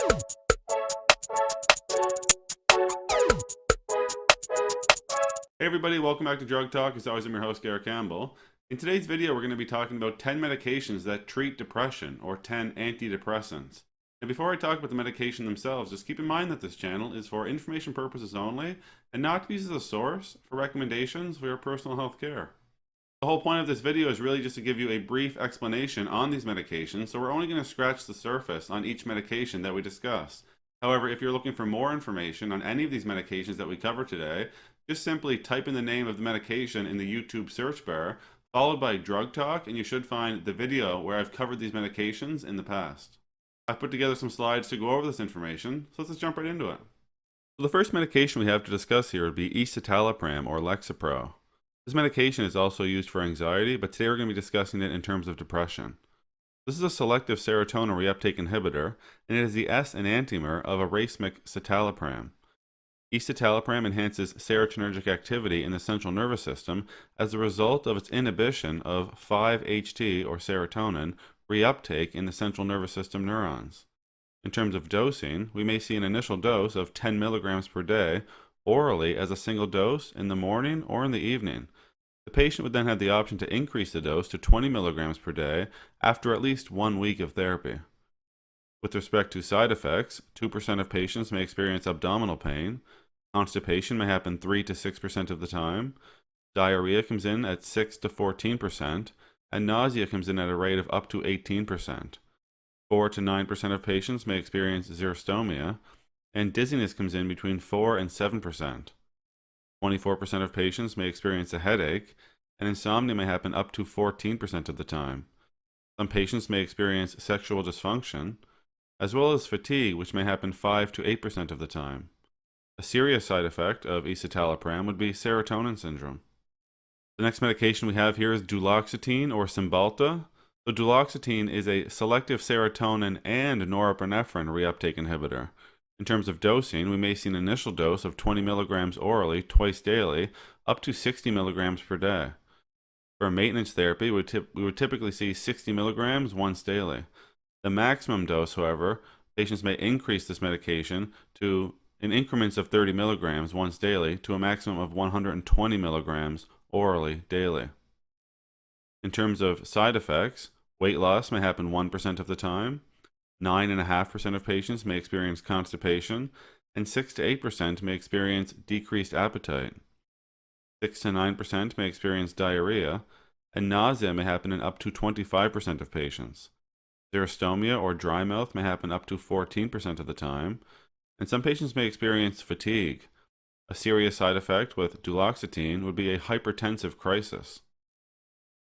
Hey everybody, welcome back to Drug Talk. As always, I'm your host, Garrett Campbell. In today's video, we're going to be talking about 10 medications that treat depression, or 10 antidepressants. And before I talk about the medication themselves, just keep in mind that this channel is for information purposes only, and not to be used as a source for recommendations for your personal health care. The whole point of this video is really just to give you a brief explanation on these medications, so we're only going to scratch the surface on each medication that we discuss. However, if you're looking for more information on any of these medications that we cover today, just simply type in the name of the medication in the YouTube search bar, followed by Drug Talk, and you should find the video where I've covered these medications in the past. I've put together some slides to go over this information, so let's jump right into it. So the first medication we have to discuss here would be Escitalopram, or Lexapro. This medication is also used for anxiety, but today we're going to be discussing it in terms of depression. This is a selective serotonin reuptake inhibitor, and it is the S enantiomer of a racemic citalopram. Escitalopram enhances serotonergic activity in the central nervous system as a result of its inhibition of 5-HT, or serotonin, reuptake in the central nervous system neurons. In terms of dosing, we may see an initial dose of 10 milligrams per day orally as a single dose in the morning or in the evening. The patient would then have the option to increase the dose to 20 milligrams per day after at least 1 week of therapy. With respect to side effects, 2% of patients may experience abdominal pain, constipation may happen 3 to 6% of the time, diarrhea comes in at 6 to 14%, and nausea comes in at a rate of up to 18%. 4 to 9% of patients may experience xerostomia, and dizziness comes in between 4 and 7%. 24% of patients may experience a headache, and insomnia may happen up to 14% of the time. Some patients may experience sexual dysfunction, as well as fatigue, which may happen 5 to 8% of the time. A serious side effect of escitalopram would be serotonin syndrome. The next medication we have here is Duloxetine, or Cymbalta. So Duloxetine is a selective serotonin and norepinephrine reuptake inhibitor. In terms of dosing, we may see an initial dose of 20 milligrams orally twice daily, up to 60 milligrams per day. For maintenance therapy, we would typically see 60 milligrams once daily. The maximum dose, however, patients may increase this medication to in increments of 30 milligrams once daily to a maximum of 120 milligrams orally daily. In terms of side effects, weight loss may happen 1% of the time, 9.5% of patients may experience constipation, and 6 to 8% may experience decreased appetite. 6 to 9% may experience diarrhea, and nausea may happen in up to 25% of patients. Xerostomia, or dry mouth, may happen up to 14% of the time, and some patients may experience fatigue. A serious side effect with Duloxetine would be a hypertensive crisis.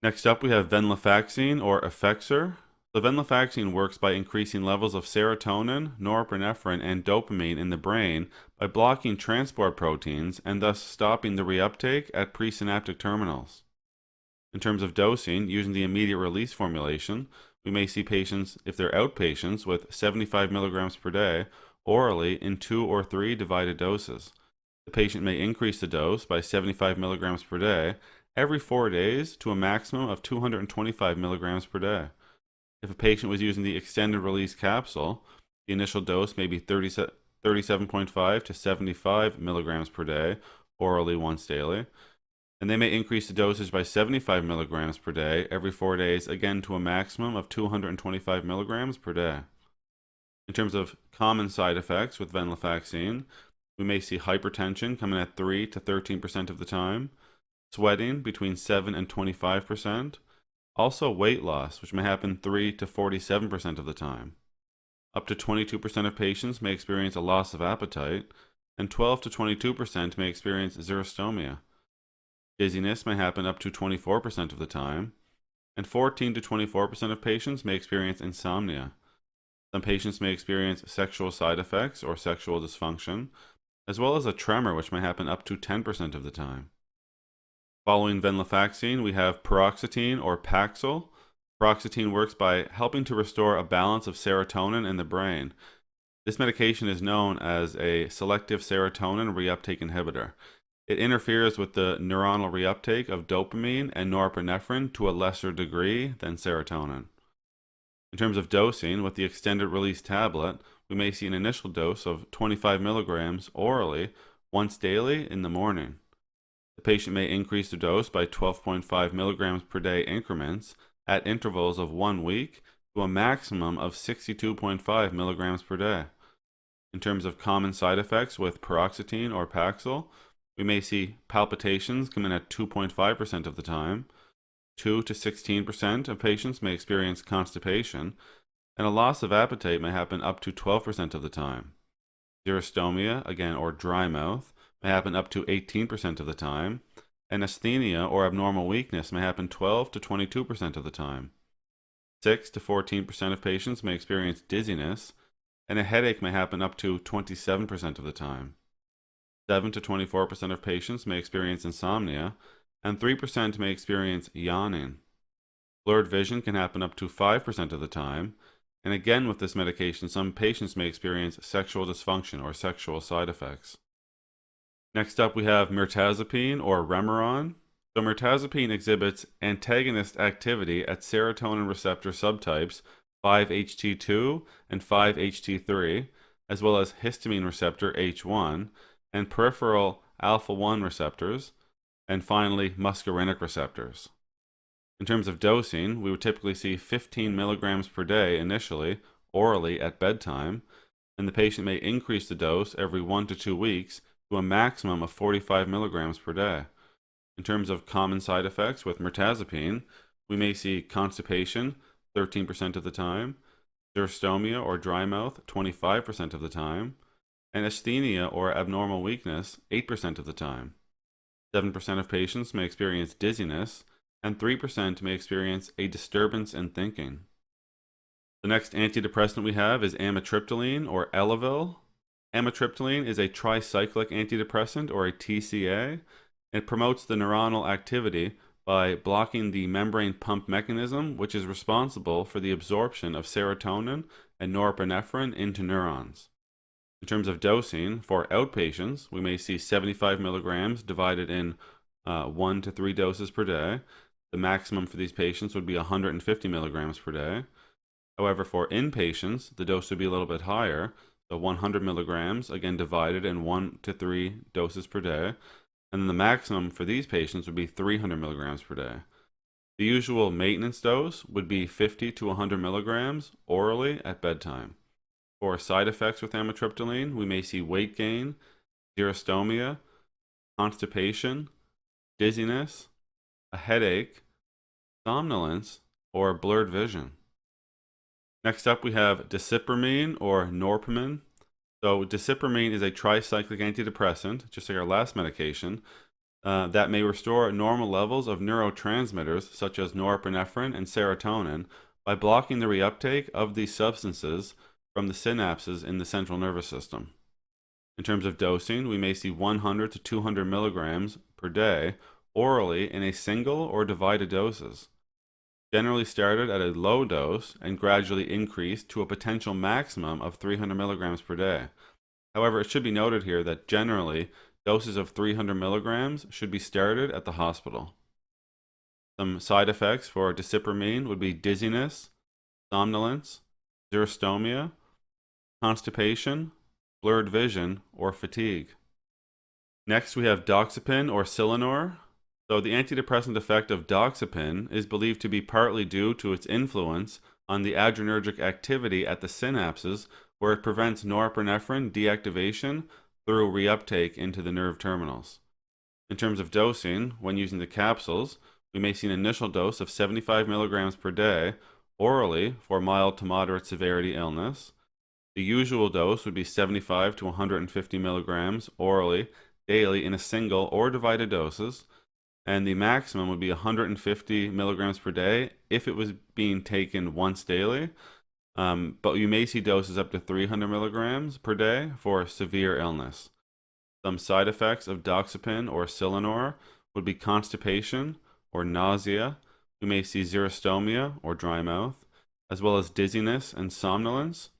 Next up, we have Venlafaxine, or Effexor. The Venlafaxine works by increasing levels of serotonin, norepinephrine, and dopamine in the brain by blocking transport proteins and thus stopping the reuptake at presynaptic terminals. In terms of dosing, using the immediate release formulation, we may see patients, if they're outpatients, with 75 milligrams per day orally in 2 or 3 divided doses. The patient may increase the dose by 75 milligrams per day every 4 days to a maximum of 225 milligrams per day. If a patient was using the extended release capsule, the initial dose may be 37.5 to 75 milligrams per day orally once daily, and they may increase the dosage by 75 milligrams per day every 4 days, again to a maximum of 225 milligrams per day. In terms of common side effects with venlafaxine, we may see hypertension coming at 3 to 13% of the time, sweating between 7 and 25%, also weight loss, which may happen 3 to 47% of the time. Up to 22% of patients may experience a loss of appetite, and 12 to 22% may experience xerostomia. Dizziness may happen up to 24% of the time, and 14 to 24% of patients may experience insomnia. Some patients may experience sexual side effects or sexual dysfunction, as well as a tremor which may happen up to 10% of the time. Following venlafaxine, we have paroxetine or Paxil. Paroxetine works by helping to restore a balance of serotonin in the brain. This medication is known as a selective serotonin reuptake inhibitor. It interferes with the neuronal reuptake of dopamine and norepinephrine to a lesser degree than serotonin. In terms of dosing, with the extended release tablet, we may see an initial dose of 25 milligrams orally once daily in the morning. The patient may increase the dose by 12.5 milligrams per day increments at intervals of 1 week to a maximum of 62.5 milligrams per day. In terms of common side effects with paroxetine or Paxil, we may see palpitations come in at 2.5% of the time, 2 to 16% of patients may experience constipation, and a loss of appetite may happen up to 12% of the time. Xerostomia, again, or dry mouth, may happen up to 18% of the time, and asthenia or abnormal weakness may happen 12 to 22% of the time. 6 to 14% of patients may experience dizziness, and a headache may happen up to 27% of the time. 7 to 24% of patients may experience insomnia, and 3% may experience yawning. Blurred vision can happen up to 5% of the time, and again with this medication, some patients may experience sexual dysfunction or sexual side effects. Next up, we have mirtazapine or Remeron. So mirtazapine exhibits antagonist activity at serotonin receptor subtypes 5-HT2 and 5-HT3, as well as histamine receptor H1 and peripheral alpha-1 receptors, and finally muscarinic receptors. In terms of dosing, we would typically see 15 milligrams per day initially, orally at bedtime, and the patient may increase the dose every 1 to 2 weeks to a maximum of 45 milligrams per day. In terms of common side effects with mirtazapine, we may see constipation 13% of the time, xerostomia or dry mouth 25% of the time, and asthenia or abnormal weakness 8% of the time. 7% of patients may experience dizziness, and 3% may experience a disturbance in thinking. The next antidepressant we have is amitriptyline or Elavil. Amitriptyline is a tricyclic antidepressant or a TCA. It promotes the neuronal activity by blocking the membrane pump mechanism, which is responsible for the absorption of serotonin and norepinephrine into neurons. In terms of dosing, for outpatients, we may see 75 milligrams divided in 1 to 3 doses per day. The maximum for these patients would be 150 milligrams per day. However, for inpatients, the dose would be a little bit higher, so 100 milligrams, again divided in 1 to 3 doses per day. And then the maximum for these patients would be 300 milligrams per day. The usual maintenance dose would be 50 to 100 milligrams orally at bedtime. For side effects with amitriptyline, we may see weight gain, xerostomia, constipation, dizziness, a headache, somnolence, or blurred vision. Next up, we have dissipramine or Norpramin. So dissipramine is a tricyclic antidepressant, just like our last medication, that may restore normal levels of neurotransmitters such as norepinephrine and serotonin by blocking the reuptake of these substances from the synapses in the central nervous system. In terms of dosing, we may see 100 to 200 milligrams per day orally in a single or divided doses. Generally started at a low dose and gradually increased to a potential maximum of 300 milligrams per day. However, it should be noted here that generally doses of 300 milligrams should be started at the hospital. Some side effects for dissipramine would be dizziness, somnolence, xerostomia, constipation, blurred vision, or fatigue. Next, we have doxapin or Silenor. So the antidepressant effect of doxepin is believed to be partly due to its influence on the adrenergic activity at the synapses, where it prevents norepinephrine deactivation through reuptake into the nerve terminals. In terms of dosing, when using the capsules, we may see an initial dose of 75 milligrams per day orally for mild to moderate severity illness. The usual dose would be 75 to 150 milligrams orally daily in a single or divided doses, and the maximum would be 150 milligrams per day if it was being taken once daily, but you may see doses up to 300 milligrams per day for severe illness. Some side effects of doxepin or Silenor would be constipation or nausea. We may see xerostomia or dry mouth, as well as dizziness and somnolence.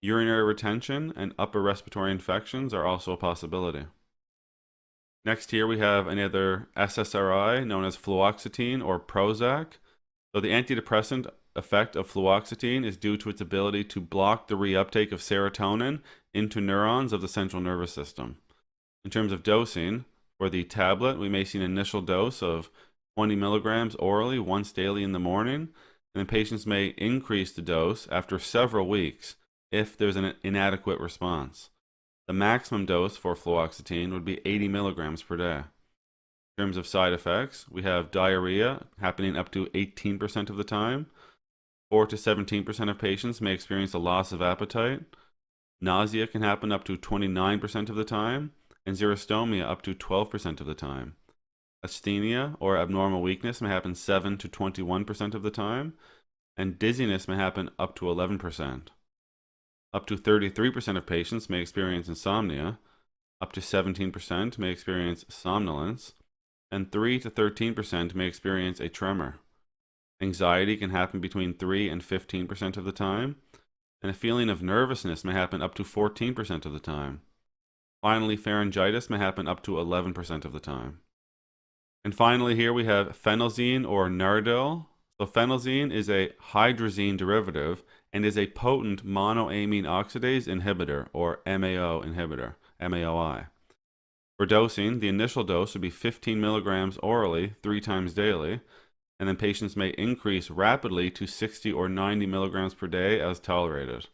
Urinary retention and upper respiratory infections are also a possibility. Next here we have another SSRI known as fluoxetine or Prozac. So the antidepressant effect of fluoxetine is due to its ability to block the reuptake of serotonin into neurons of the central nervous system. In terms of dosing, for the tablet, we may see an initial dose of 20 milligrams orally once daily in the morning, and then patients may increase the dose after several weeks if there's an inadequate response. The maximum dose for fluoxetine would be 80 milligrams per day. In terms of side effects, we have diarrhea happening up to 18% of the time. 4 to 17% of patients may experience a loss of appetite. Nausea can happen up to 29% of the time, and xerostomia up to 12% of the time. Asthenia or abnormal weakness may happen 7 to 21% of the time, and dizziness may happen up to 11%. Up to 33% of patients may experience insomnia, up to 17% may experience somnolence, and 3 to 13% may experience a tremor. Anxiety can happen between 3 and 15% of the time, and a feeling of nervousness may happen up to 14% of the time. Finally, pharyngitis may happen up to 11% of the time. And finally, here we have phenelzine or Nardil. So phenelzine is a hydrazine derivative and is a potent monoamine oxidase inhibitor or MAO inhibitor, MAOI. For dosing, the initial dose would be 15 milligrams orally 3 times daily, and then patients may increase rapidly to 60 or 90 milligrams per day as tolerated.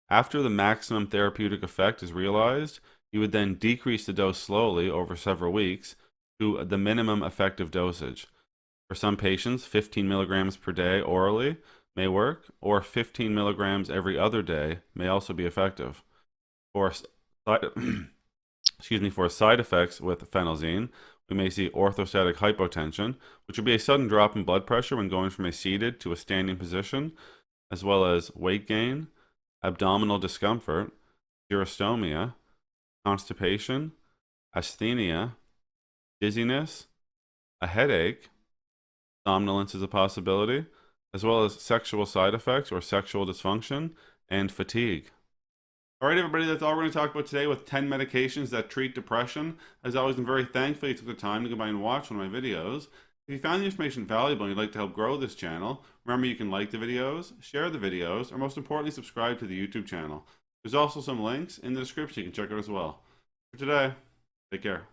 After the maximum therapeutic effect is realized, you would then decrease the dose slowly over several weeks to the minimum effective dosage. For some patients, 15 milligrams per day orally may work, or 15 milligrams every other day may also be effective. For for side effects with phenelzine, we may see orthostatic hypotension, which would be a sudden drop in blood pressure when going from a seated to a standing position, as well as weight gain, abdominal discomfort, xerostomia, constipation, asthenia, dizziness, a headache, somnolence is a possibility, as well as sexual side effects or sexual dysfunction, and fatigue. Alright everybody, that's all we're going to talk about today with 10 medications that treat depression. As always, I'm very thankful you took the time to go by and watch one of my videos. If you found the information valuable and you'd like to help grow this channel, remember you can like the videos, share the videos, or most importantly, subscribe to the YouTube channel. There's also some links in the description you can check out as well. For today, take care.